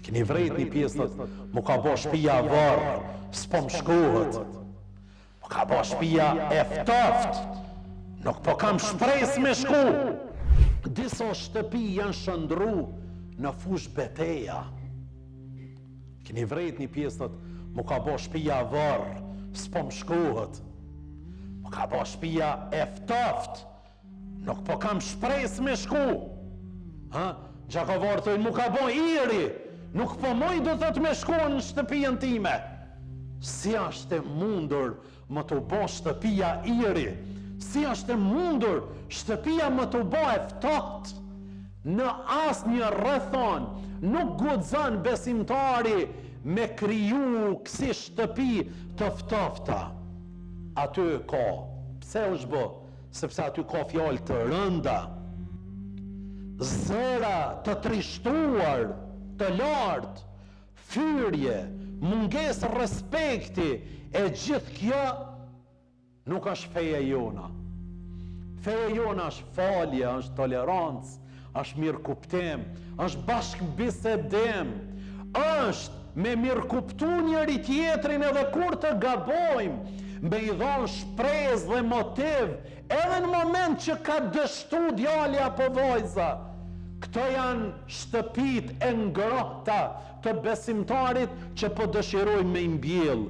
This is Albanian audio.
Keni vrejt një pjesë të mu ka bo shpia varë, s'po më shkohet. Mu ka bo shpia e ftoft, nuk po kam shpres me shku. Disa shtëpi janë shëndru në fush beteja. Keni vrejt një pjesë të mu ka bo shpia varë, s'po më shkohet. Mu ka bo shpia e ftoft, nuk po kam shpres me shku. Gjakovartojnë mu ka bo iri, nuk po moj do të me shku në shtëpijën time. Si ashtë e mundur më të bo shtëpia iri, si ashtë e mundur shtëpia më të bo e ftoft. Në as një rrethon nuk guxon besimtari me kriju kësi shtëpi të ftofta. Aty ka, pse është bë? Sepse aty ka fjalë të rënda, zëra të trishtuar, të lartë, fyrje, munges respekti, e gjithë kjo nuk është feja jona. Feja jona është falje, është tolerancë, është mirë kuptim, është bashkë bisedem, është me mirë kuptu njëri tjetrin edhe kur të gabojmë, me i dhonë shprez dhe motiv, edhe në moment që ka dështu djali apo vajza. Këto janë shtëpit e ngrohta të besimtarit që po dëshirojmë me imbjell.